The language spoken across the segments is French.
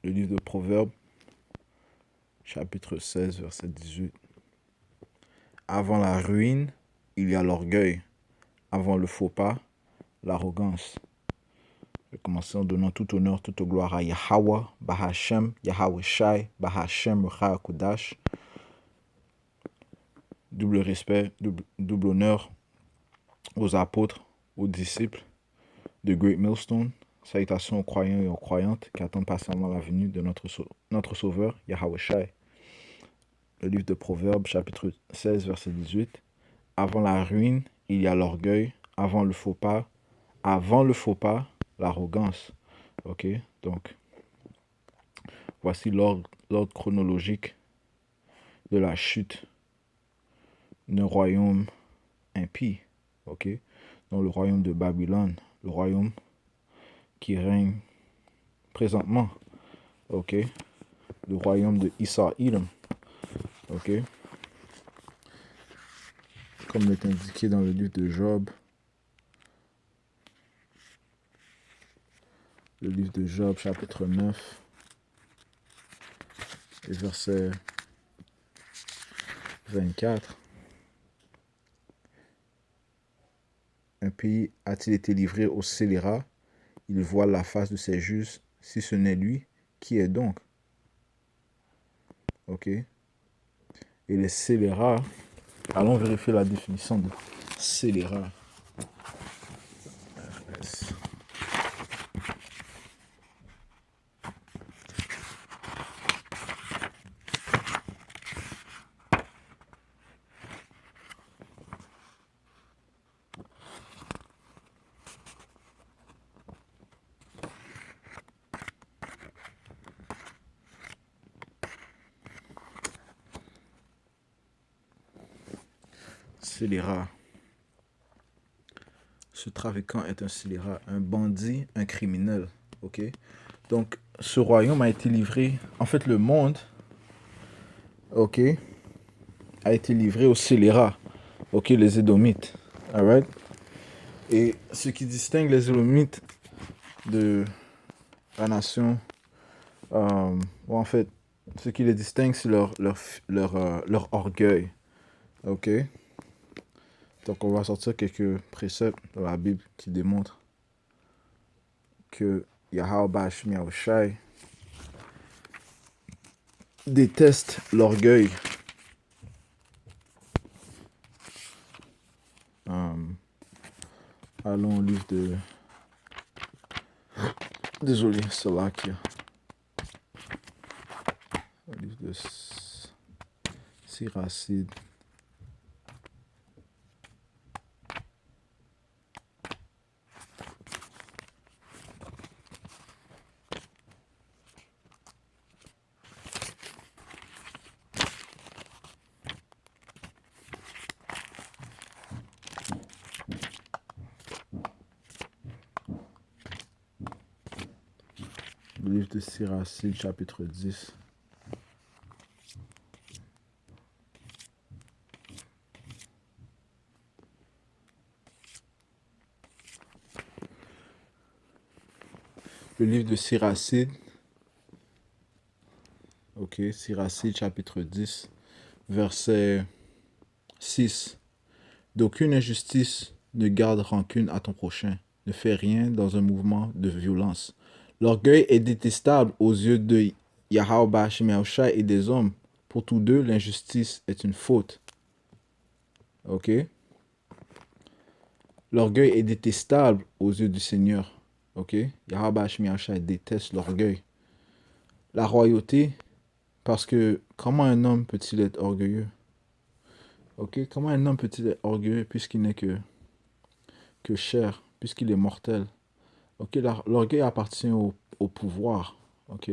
Le livre de Proverbes, chapitre 16, verset 18. Avant la ruine, il y a l'orgueil. Avant le faux pas, l'arrogance. Je vais commencer en donnant tout honneur, toute gloire à Yahweh, Bahashem, Yahweh Shai, Bahashem, Ruach Kodash. Double respect, double honneur aux apôtres, aux disciples de Great Millstone. Salutations aux croyants et aux croyantes qui attendent patiemment la venue de notre Sauveur, Yahweh Shai. Le livre de Proverbes, chapitre 16, verset 18. Avant la ruine, il y a l'orgueil. Avant le faux pas, l'arrogance. Ok, donc voici l'ordre chronologique de la chute d'un royaume impie. Ok, donc le royaume de Babylone, le royaume qui règne présentement. Ok, le royaume de Issa-Idom. Ok, comme est indiqué dans le livre de Job. Le livre de Job, chapitre 9, et verset 24. Un pays a-t-il été livré aux scélérats? Il voit la face de ses justes. Si ce n'est lui, qui est donc? Ok. Et les scélérats, allons vérifier la définition de scélérat. Scélérat. Ce trafiquant est un scélérat, un bandit, un criminel. Ok. Donc, ce royaume a été livré. En fait, le monde, ok, a été livré aux scélérats. Ok, les Édomites. Alright. Et ce qui distingue les Édomites de la nation, en fait, ce qui les distingue, c'est leur orgueil. Ok. Donc, on va sortir quelques préceptes de la Bible qui démontrent que Yahweh Bashim Yahushai déteste l'orgueil. Allons au livre de... Désolé, c'est là qu'il y a... Au livre de Siracide. Le livre de Siracide, chapitre 10. Le livre de Siracide. Ok, Siracide, chapitre 10, verset 6. D'aucune injustice ne garde rancune à ton prochain. Ne fais rien dans un mouvement de violence. L'orgueil est détestable aux yeux de Yahweh Bashim Yahushai et des hommes. Pour tous deux, l'injustice est une faute. Ok? L'orgueil est détestable aux yeux du Seigneur. Ok? Yahweh Bashim Yahushai déteste l'orgueil. La royauté, parce que comment un homme peut-il être orgueilleux? Ok? Comment un homme peut-il être orgueilleux puisqu'il n'est que chair, puisqu'il est mortel? Ok, l'orgueil appartient au pouvoir. Ok,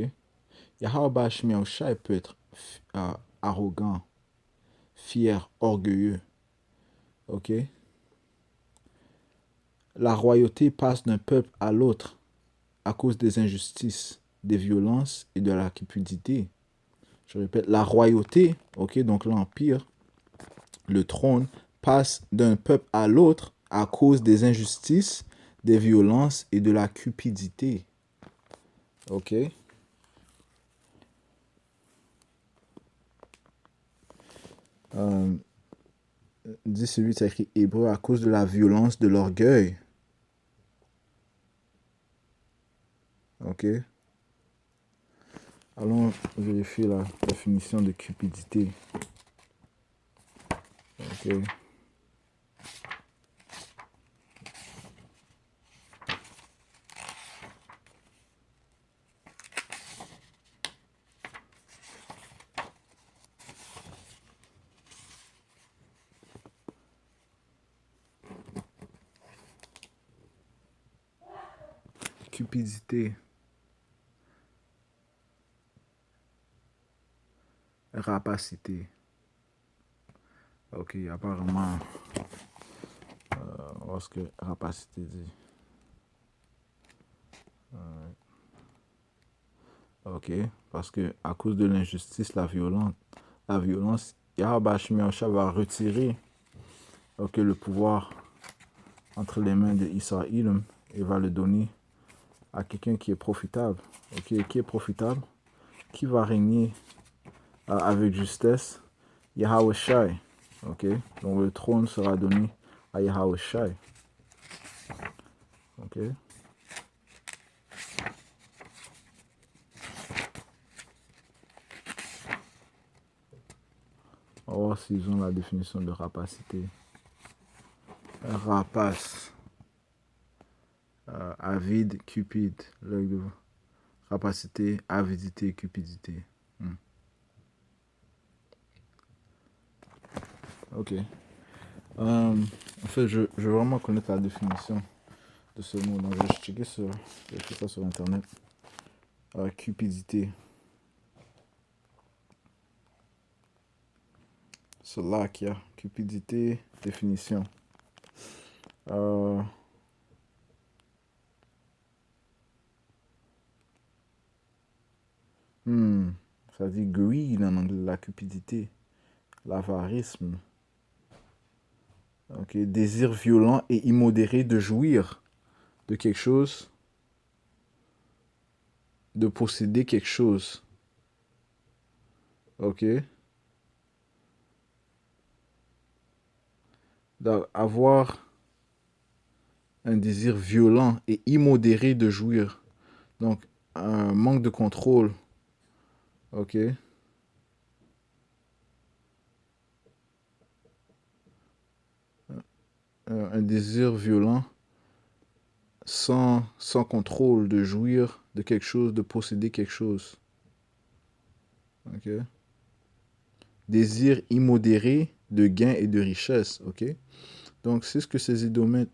Yahweh Bashim Yahushai peut être arrogant, fier, orgueilleux. Ok, la royauté passe d'un peuple à l'autre à cause des injustices, des violences et de la cupidité. Je répète, la royauté, ok, donc l'empire, le trône, passe d'un peuple à l'autre à cause des injustices, des violences et de la cupidité. Ok. Euh, 10 et 8, ça écrit hébreu à cause de la violence de l'orgueil. Ok. Allons vérifier la définition de cupidité. Ok. Cupidité. Rapacité. Ok, apparemment, on va ce que rapacité dit. Ok, parce que à cause de l'injustice, la violence, Yahweh Shemiasha va retirer ok, le pouvoir entre les mains d'Israël et va le donner à quelqu'un qui est profitable. Ok, qui est profitable, qui va régner avec justesse, Yahweh Shai. Ok, donc le trône sera donné à Yahweh Shai. Ok. On va voir s'ils ont la définition de rapacité. Rapace. Avide, cupide. L'œil de rapacité, avidité, cupidité. Ok. En fait, je veux vraiment connaître la définition de ce mot. Donc, je vais checker j'ai fait ça sur Internet. Cupidité. C'est là qu'il y a cupidité, définition. Euh, Ça dit greed en anglais, la cupidité, l'avarisme. Ok, désir violent et immodéré de jouir de quelque chose, de posséder quelque chose. Ok, d'avoir un désir violent et immodéré de jouir. Donc, un manque de contrôle. Ok, un désir violent sans contrôle de jouir de quelque chose, de posséder quelque chose. Ok, désir immodéré de gain et de richesse. Ok, donc c'est ce que ces Édomites,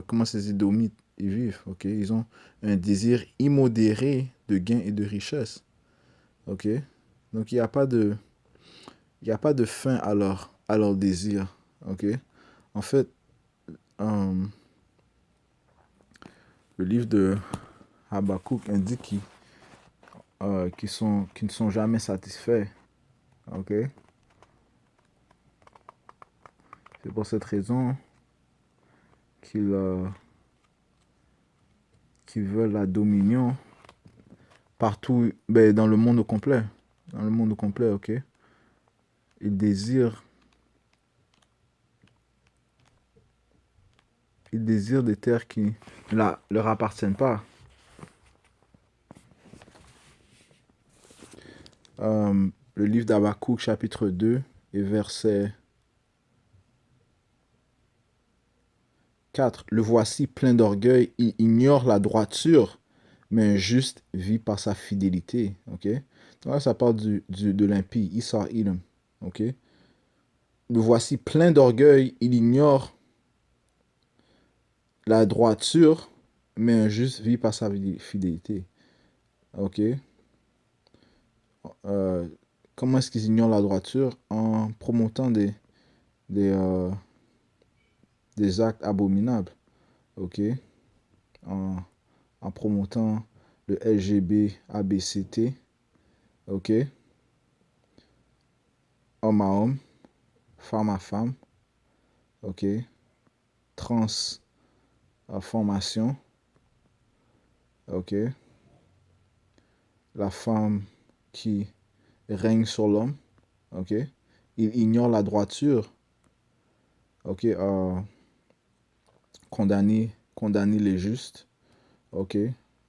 comment ces Édomites ils vivent. Ok, ils ont un désir immodéré de gain et de richesse. Ok, donc il y a pas de fin à leur désir. Ok, en fait, euh, le livre de Habakkuk indique qu'ils ne sont jamais satisfaits. Ok, c'est pour cette raison qu'ils qu'ils veulent la dominion partout, ben, dans le monde complet. Dans le monde complet, ok. Ils désirent, ils désirent des terres qui ne leur appartiennent pas. Le livre d'Habakkuk, chapitre 2 et verset 4. Le voici plein d'orgueil, il ignore la droiture, mais un juste vit par sa fidélité. Ok. Donc là, ça parle de l'impie, Issa Ilm. Ok. Le voici plein d'orgueil, il ignore la droiture, mais un juste vit par sa fidélité. Ok. Euh, Comment est-ce qu'ils ignorent la droiture? En promotant des, euh, des actes abominables. Ok. En, en promotant le LGB, ABCT. Ok. Homme à homme, femme à femme. Ok. Transformation. Ok. La femme qui règne sur l'homme. Ok. Il ignore la droiture, ok, condamner les justes, ok,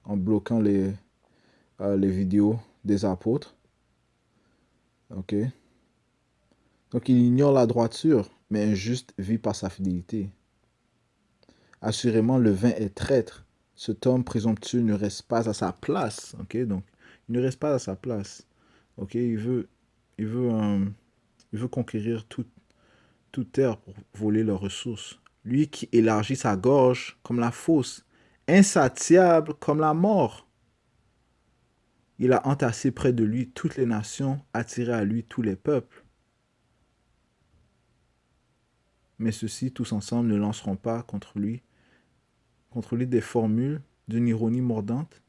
en bloquant les vidéos des apôtres, ok. Donc il ignore la droiture, mais un juste vit par sa fidélité. Assurément, le vin est traître. Cet homme présomptueux ne reste pas à sa place, ok. Donc il ne reste pas à sa place, ok. Il veut, il veut conquérir toute terre pour voler leurs ressources. Lui qui élargit sa gorge comme la fosse, insatiable comme la mort. Il a entassé près de lui toutes les nations, attiré à lui tous les peuples. Mais ceux-ci, tous ensemble, ne lanceront pas contre lui des formules d'une ironie mordante.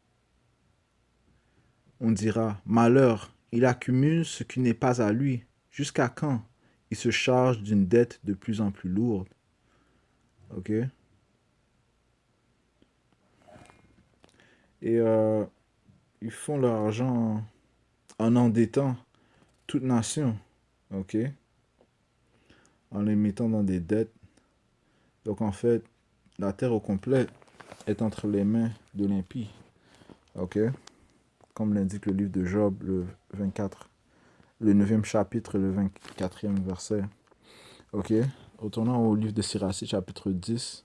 On dira, malheur, il accumule ce qui n'est pas à lui. Jusqu'à quand il se charge d'une dette de plus en plus lourde. Ok. Et ils font leur argent en endettant toute nation. Ok. En les mettant dans des dettes. Donc en fait, la terre au complet est entre les mains de l'impie. Ok. Comme l'indique le livre de Job, le 24, le 9e chapitre, le 24e verset. Ok. Retournons au livre de Sirachie, chapitre 10.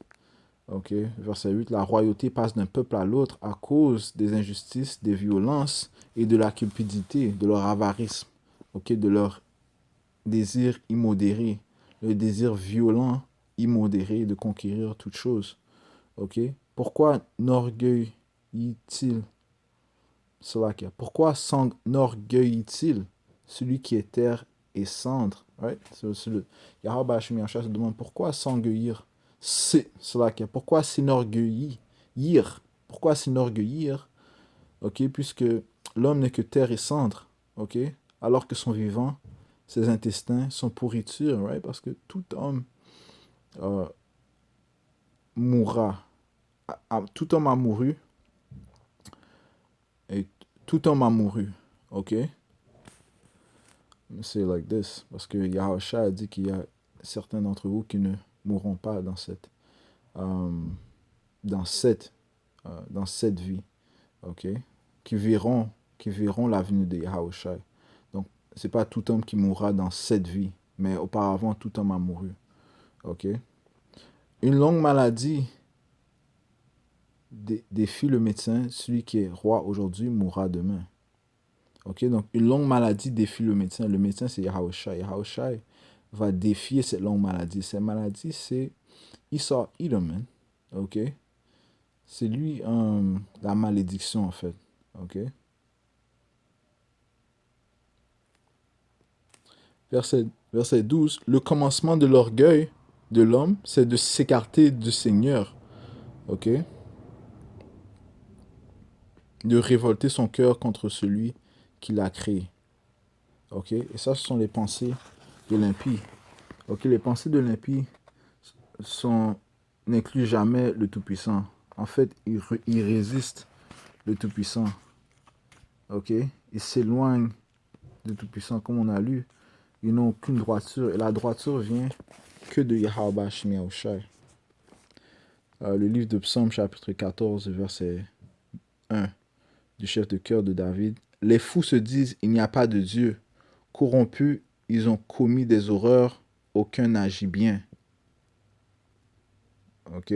Ok. Verset 8. La royauté passe d'un peuple à l'autre à cause des injustices, des violences et de la cupidité, de leur avarisme. Ok. De leur désir immodéré. Le désir violent, immodéré de conquérir toute chose. Ok. Pourquoi n'orgueillit-il cela? Pourquoi s'enorgueillit-il celui qui est terre et cendre? Right? C'est le Yahweh Hashemi se demande pourquoi s'enorgueillir. C'est cela. Pourquoi s'enorgueillir? Pourquoi s'enorgueillir? Ok, puisque l'homme n'est que terre et cendre. Ok, alors que son vivant, ses intestins sont pourriture. Right? Parce que tout homme euh, mourra. Tout homme a mouru. Et tout homme a mouru. Ok? C'est like this. Parce que Yahusha a dit qu'il y a certains d'entre vous qui ne mourront pas euh, dans cette, dans cette vie. Ok? Qui verront la venue de Yahusha. Donc, c'est pas tout homme qui mourra dans cette vie. Mais auparavant, tout homme a mouru. Ok? Une longue maladie défie le médecin. Celui qui est roi aujourd'hui mourra demain. Ok, donc une longue maladie défie le médecin. Le médecin, c'est Yahushua. Yahushua va défier cette longue maladie. Cette maladie, c'est Esau Edelman. Ok, c'est lui la malédiction en fait. Ok, verset 12. Le commencement de l'orgueil de l'homme, c'est de s'écarter du Seigneur. Ok, de révolter son cœur contre celui qui l'a créé. Ok, et ça, ce sont les pensées de l'impie. Ok, les pensées de l'impie n'inclut jamais le Tout-Puissant. En fait, il résiste le Tout-Puissant. Ok? Il s'éloigne du Tout-Puissant, comme on a lu. Ils n'ont aucune droiture. Et la droiture vient que de Yahweh Shemi Yahushai. Le livre de Psaume, chapitre 14, verset 1, du chef de cœur de David. Les fous se disent, il n'y a pas de Dieu. Corrompus, ils ont commis des horreurs. Aucun n'agit bien. Ok?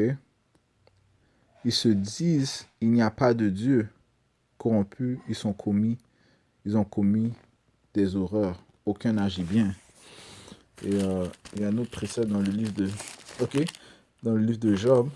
Ils se disent, il n'y a pas de Dieu. Corrompus, ils ont commis des horreurs. Aucun n'agit bien. Et il y a un autre précepte dans le livre de, ok, dans le livre de Job.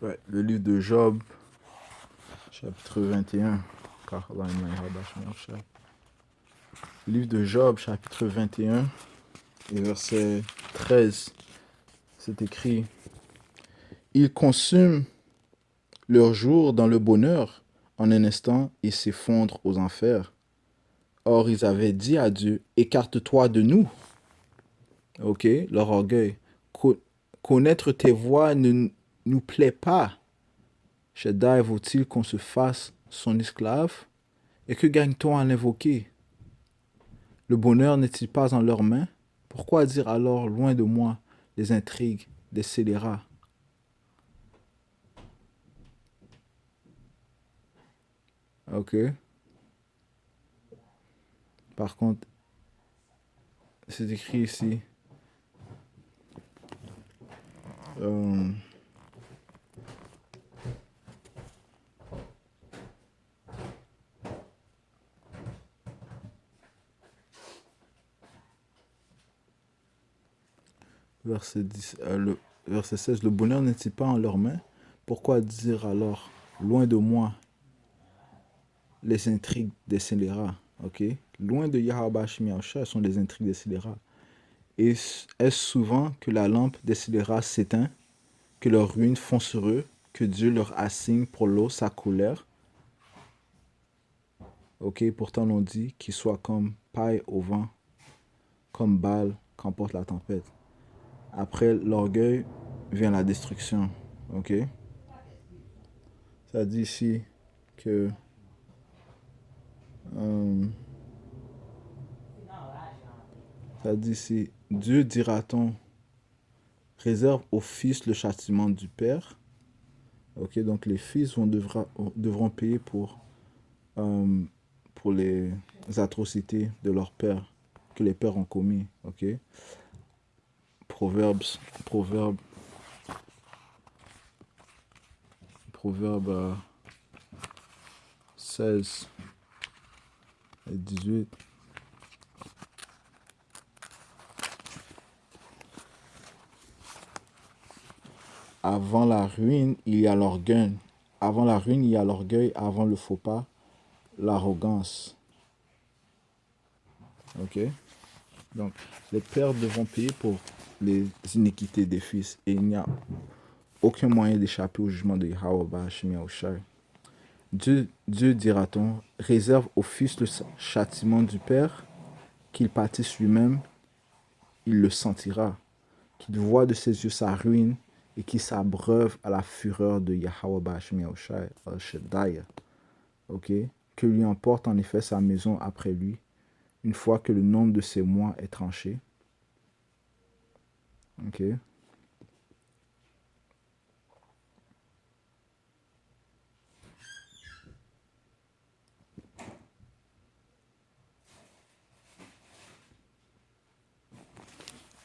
Ouais, le livre de Job, chapitre 21. Le livre de Job, chapitre 21, et verset 13, c'est écrit: Ils consument leur jour dans le bonheur, en un instant, ils s'effondrent aux enfers. Or, ils avaient dit à Dieu: Écarte-toi de nous. Ok, leur orgueil. Connaître tes voies ne nous plaît pas. Shaddai vaut-il qu'on se fasse son esclave? Et que gagne-t-on à l'invoquer? Le bonheur n'est-il pas en leurs mains? Pourquoi dire alors, loin de moi, les intrigues des scélérats? Ok. Par contre, c'est écrit ici. euh, verset 16, le bonheur n'est-il pas en leurs mains? Pourquoi dire alors, loin de moi, les intrigues des scélérats? Ok. Loin de Yahweh Shemiaosha sont les intrigues des scélérats. Et est-ce souvent que la lampe des scélérats s'éteint, que leurs ruines font sur eux, que Dieu leur assigne pour l'eau sa colère? Ok, pourtant l'on dit qu'ils soient comme paille au vent, comme balle qu'emporte la tempête. Après l'orgueil vient la destruction. Ok, ça dit ici que euh, ça dit ici, Dieu dira-t-on, réserve aux fils le châtiment du père. Ok, donc les fils devront payer euh, pour les atrocités de leur père que les pères ont commis. Ok, Proverbes, Proverbe, Proverbe 16 et 18. Avant la ruine, il y a l'orgueil. Avant la ruine, il y a l'orgueil. Avant le faux pas, l'arrogance. Ok? Donc, les pères devront payer pour les iniquités des fils. Et il n'y a aucun moyen d'échapper au jugement de Yahweh Shemi Yahushai. Dieu dira-t-on, réserve au fils le châtiment du père, qu'il pâtisse lui-même, il le sentira, qu'il voit de ses yeux sa ruine et qu'il s'abreuve à la fureur de Yahweh Shemi Yahushai, Al-Shaddai. Ok? Que lui emporte en effet sa maison après lui, une fois que le nombre de ses mois est tranché. Ok?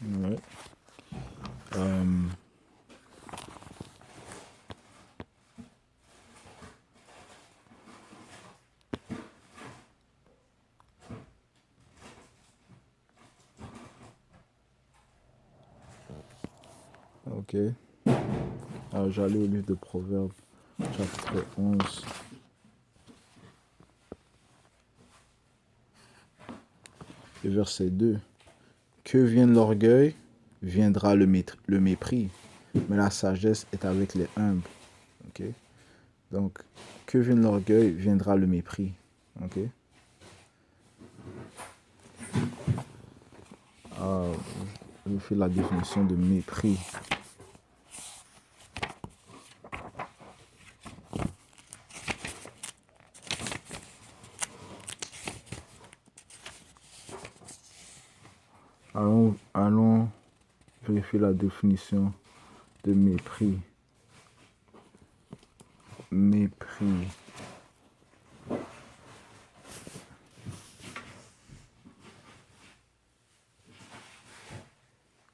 Ouais. Euh, ok. Alors, j'allais au livre de Proverbes, chapitre 11, et verset 2. Que vienne l'orgueil, viendra le mépris, mais la sagesse est avec les humbles. Ok? Donc, que vienne l'orgueil, viendra le mépris. Ok? Ah, je fais la définition de mépris. Allons vérifier la définition de mépris. Mépris.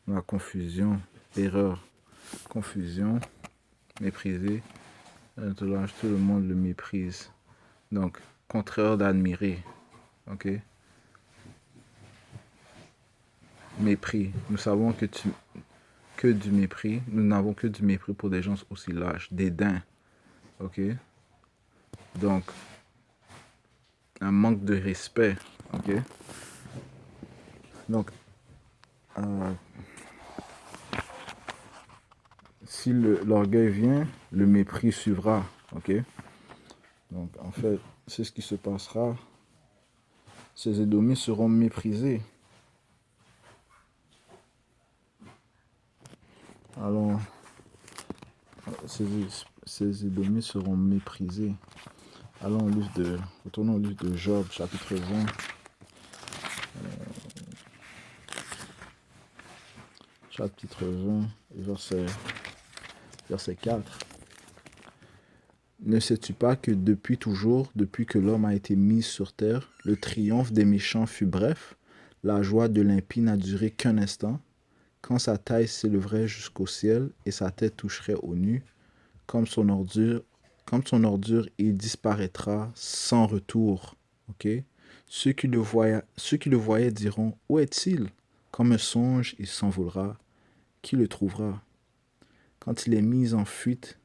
La confusion, erreur, confusion, mépriser. Tout le monde le méprise. Donc, contraire d'admirer. Ok? Mépris. Nous savons que du mépris. Nous n'avons que du mépris pour des gens aussi lâches. Dédain. OK? Donc, un manque de respect. OK? Donc, euh, si l'orgueil vient, le mépris suivra. OK? Donc, en fait, c'est ce qui se passera. Ces Édomites seront méprisés. Alors, ces, ces Édomites seront méprisés. Retournons au livre de Job, chapitre 20. Chapitre 20, verset 4. Ne sais-tu pas que depuis toujours, depuis que l'homme a été mis sur terre, le triomphe des méchants fut bref, la joie de l'impie n'a duré qu'un instant, quand sa taille s'élèverait jusqu'au ciel et sa tête toucherait aux nues, comme son ordure, il disparaîtra sans retour. Okay? Ceux qui le voyaient diront, où est-il? Comme un songe, il s'envolera. Qui le trouvera? Quand il est mis en fuite,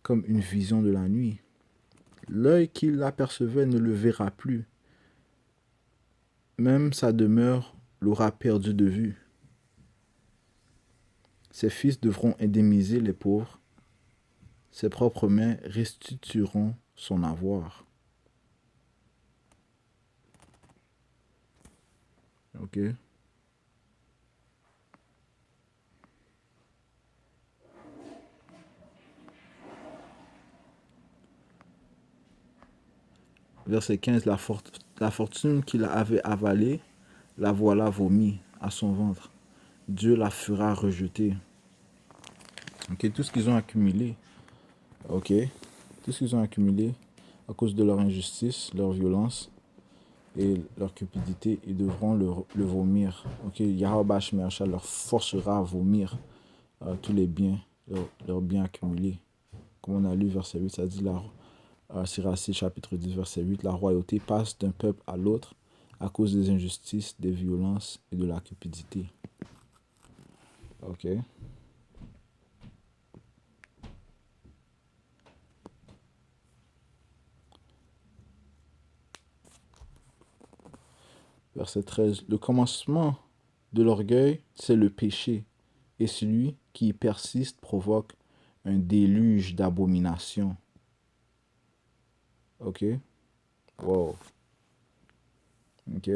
comme une vision de la nuit. L'œil qui l'apercevait ne le verra plus. Même sa demeure l'aura perdu de vue. Ses fils devront indemniser les pauvres. Ses propres mains restitueront son avoir. Ok? Verset 15, la fortune qu'il avait avalée, la voilà vomie à son ventre. Dieu la fera rejeter. Ok, tout ce qu'ils ont accumulé. Ok, tout ce qu'ils ont accumulé à cause de leur injustice, leur violence et leur cupidité, ils devront le vomir. Ok, Yahweh Shmeachah leur forcera à vomir tous les biens, leurs biens accumulés. Comme on a lu verset 8, ça dit Siracide chapitre 10 verset 8, la royauté passe d'un peuple à l'autre à cause des injustices, des violences et de la cupidité. Ok. Verset 13, le commencement de l'orgueil, c'est le péché, et celui qui y persiste provoque un déluge d'abomination. Ok. Wow. Ok.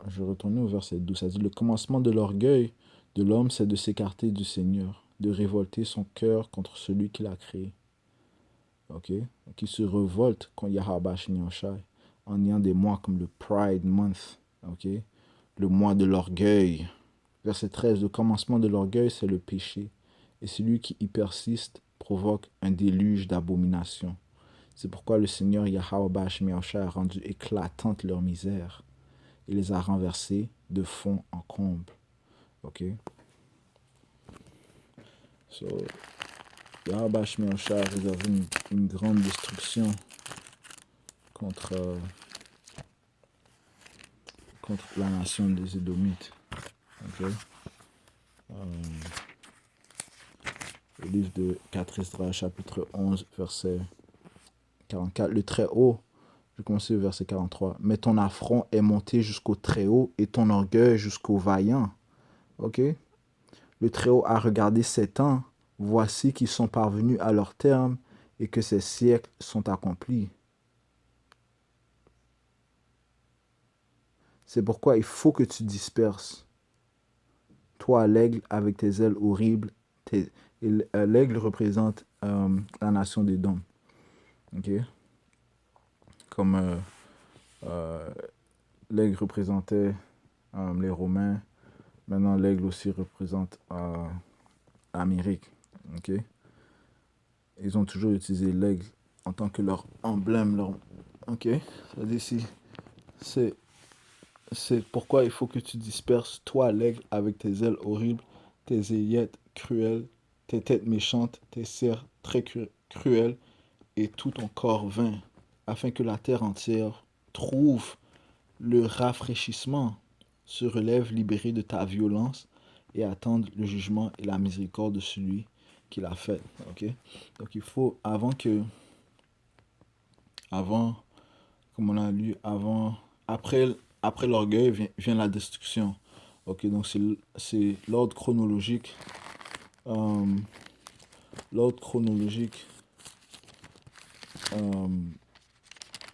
Je retourne au verset 12. Ça dit, le commencement de l'orgueil de l'homme, c'est de s'écarter du Seigneur, de révolter son cœur contre celui qui l'a créé. Ok. Qui se révolte contre Yahweh Shai en ayant des mois comme le Pride Month. Ok. Le mois de l'orgueil. Verset 13. Le commencement de l'orgueil, c'est le péché. Et celui qui y persiste provoque un déluge d'abomination. C'est pourquoi le Seigneur Yahweh Shai a rendu éclatante leur misère. Il les a renversés de fond en comble. Ok? So, Yahweh Shai a réservé une grande destruction contre la nation des Édomites. Ok? Le livre de 4 Esdras, chapitre 11, verset 44. Le Très-Haut, je commence au verset 43. Mais ton affront est monté jusqu'au Très-Haut et ton orgueil jusqu'au Vaillant. Ok? Le Très-Haut a regardé ces temps. Voici qu'ils sont parvenus à leur terme et que ces siècles sont accomplis. C'est pourquoi il faut que tu disperses. Toi, l'aigle, avec tes ailes horribles, l'aigle représente la nation des Dômes. Okay? Comme l'aigle représentait les Romains, maintenant l'aigle aussi représente l'Amérique. Okay? Ils ont toujours utilisé l'aigle en tant que leur emblème. Ok? Ça dit ici, c'est pourquoi il faut que tu disperses, toi l'aigle, avec tes ailes horribles, tes aillettes cruelles, tes têtes méchantes, tes serres très cruelles, et tout ton corps vain, afin que la terre entière trouve le rafraîchissement, se relève libérée de ta violence, et attendre le jugement et la miséricorde de celui qui l'a fait. Ok? Donc il faut, avant, comme on a lu, après l'orgueil vient la destruction. Ok? Donc c'est euh, l'ordre chronologique euh,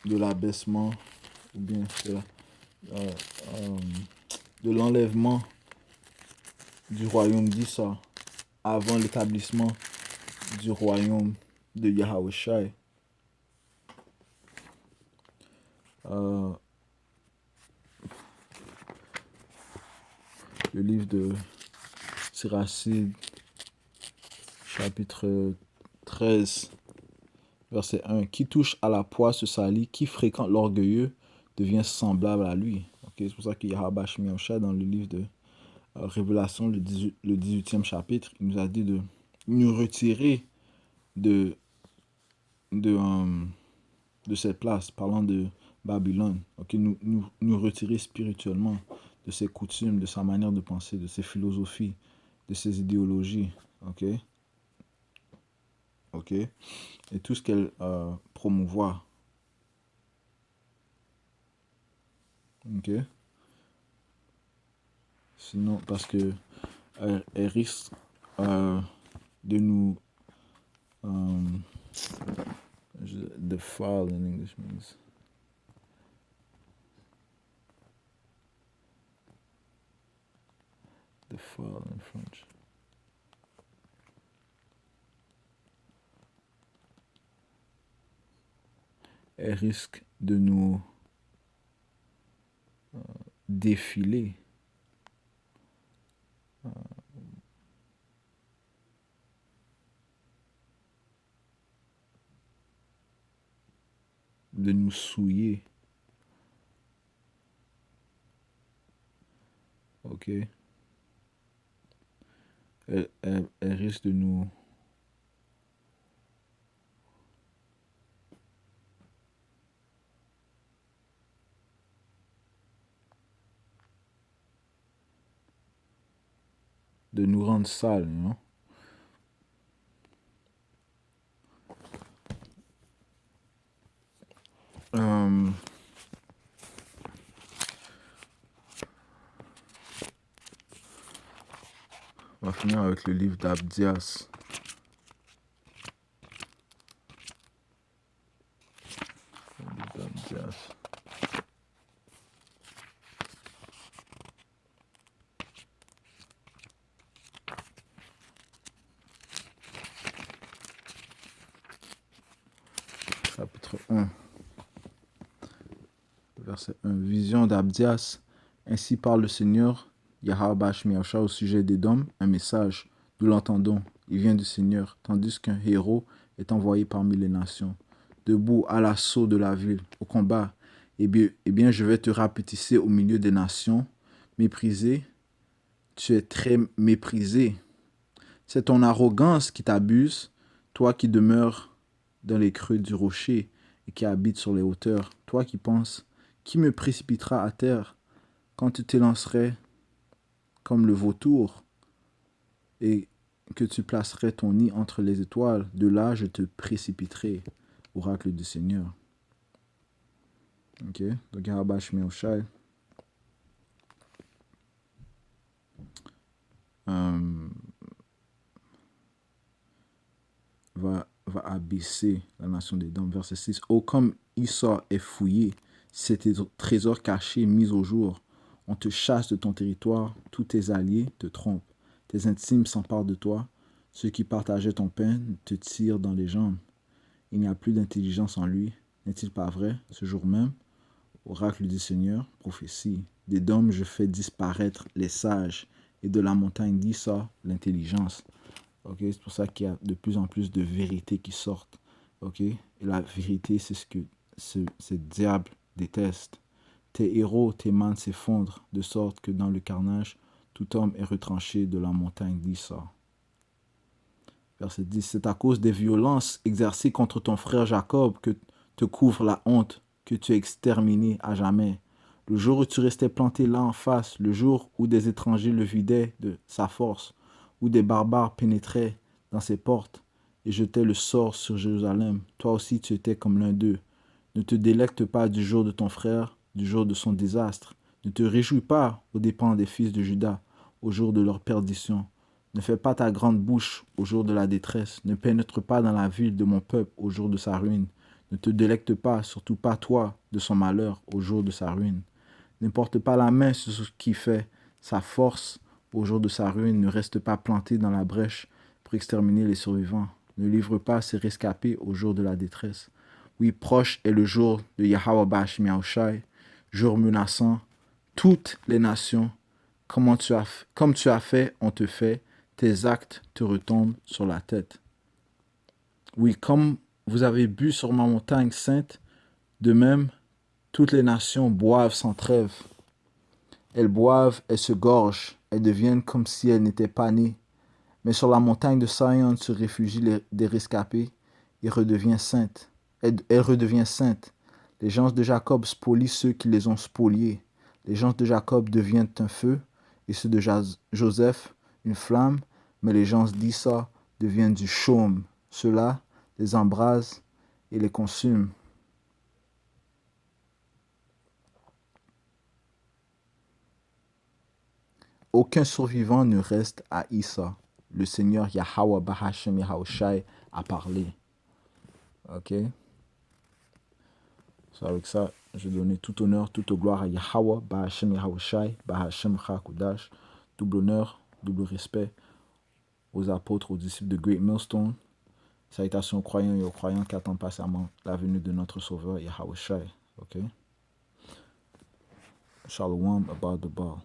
de l'abaissement ou bien euh, euh, de l'enlèvement du royaume d'Issa avant l'établissement du royaume de Yahweh Shai. Le livre de Siracide, chapitre 13, verset 1. Qui touche à la poix se salit, qui fréquente l'orgueilleux devient semblable à lui. Okay, c'est pour ça qu'il y a Yahweh Shai dans le livre de Révélation, le 18e chapitre, il nous a dit de nous retirer de, de, euh, de cette place, parlant de Babylone. Okay, nous retirer spirituellement de ses coutumes, de sa manière de penser, de ses philosophies, de ses idéologies. Ok? Ok? Et tout ce qu'elle promouvoit. Ok? Sinon, parce que elle risque de nous the fall in English means the fall in French. Elle risque de nous défiler. De nous souiller. Ok? Elle risque de nous rendre sales, non? On va finir avec le livre d'Abdias. Chapitre 1, verset 1. Vision d'Abdias. Ainsi parle le Seigneur, Yahweh Shai au sujet d'Édom, un message. Nous l'entendons, il vient du Seigneur, tandis qu'un héros est envoyé parmi les nations. Debout à l'assaut de la ville, au combat, eh bien, je vais te rapetisser au milieu des nations. Méprisé, tu es très méprisé. C'est ton arrogance qui t'abuse, toi qui demeures dans les creux du rocher et qui habites sur les hauteurs, toi qui penses, qui me précipitera à terre quand tu t'élancerais comme le vautour et que tu placerais ton nid entre les étoiles, de là je te précipiterai, oracle du Seigneur. Ok, donc Yahweh Shai va abaisser la nation des dômes. Verset 6. Oh, comme Issa est fouillé, c'est tes trésors cachés mis au jour. On te chasse de ton territoire, tous tes alliés te trompent. Tes intimes s'emparent de toi. Ceux qui partageaient ton pain te tirent dans les jambes. Il n'y a plus d'intelligence en lui. N'est-il pas vrai? Ce jour même, oracle du Seigneur, prophétie. Des dômes je fais disparaître les sages, et de la montagne d'Issa l'intelligence. Okay? C'est pour ça qu'il y a de plus en plus de vérités qui sortent. Okay? Et la vérité, c'est ce que ce diable déteste. Tes héros, tes mânes s'effondrent, de sorte que dans le carnage, tout homme est retranché de la montagne d'Issa. Verset 10. C'est à cause des violences exercées contre ton frère Jacob que te couvre la honte, que tu es exterminé à jamais. Le jour où tu restais planté là en face, le jour où des étrangers le vidaient de sa force, où des barbares pénétraient dans ses portes et jetaient le sort sur Jérusalem, toi aussi tu étais comme l'un d'eux. Ne te délecte pas du jour de ton frère, du jour de son désastre. Ne te réjouis pas aux dépens des fils de Juda, au jour de leur perdition. Ne fais pas ta grande bouche au jour de la détresse. Ne pénètre pas dans la ville de mon peuple au jour de sa ruine. Ne te délecte pas, surtout pas toi, de son malheur au jour de sa ruine. Ne porte pas la main sur ce qui fait sa force au jour de sa ruine. Ne reste pas planté dans la brèche pour exterminer les survivants. Ne livre pas ses rescapés au jour de la détresse. Oui, proche est le jour de Yahweh Bashim Yahushai, jour menaçant toutes les nations. Comme tu as fait, on te fait. Tes actes te retombent sur la tête. Oui, comme vous avez bu sur ma montagne sainte, de même, toutes les nations boivent sans trêve. Elles boivent, elles se gorgent, elles deviennent comme si elles n'étaient pas nées. Mais sur la montagne de Sion se réfugient des rescapés et redevient sainte. Elle redevient sainte. Les gens de Jacob spolient ceux qui les ont spoliés. Les gens de Jacob deviennent un feu, et ceux de Joseph une flamme, mais les gens d'Issa deviennent du chaume. Ceux-là les embrasent et les consument. Aucun survivant ne reste à Issa. Le Seigneur Yahweh Bahashem Yahushai a parlé. Ok? So avec ça, je vais donner tout honneur, toute gloire à Yahweh Bahashem Yahushai, Bahashem Chakudash. Double honneur, double respect aux apôtres, aux disciples de Great Millstone. Salutations aux croyants et aux croyants qui attendent patiemment la venue de notre Sauveur Yahushai. Ok? Shalom about the ball.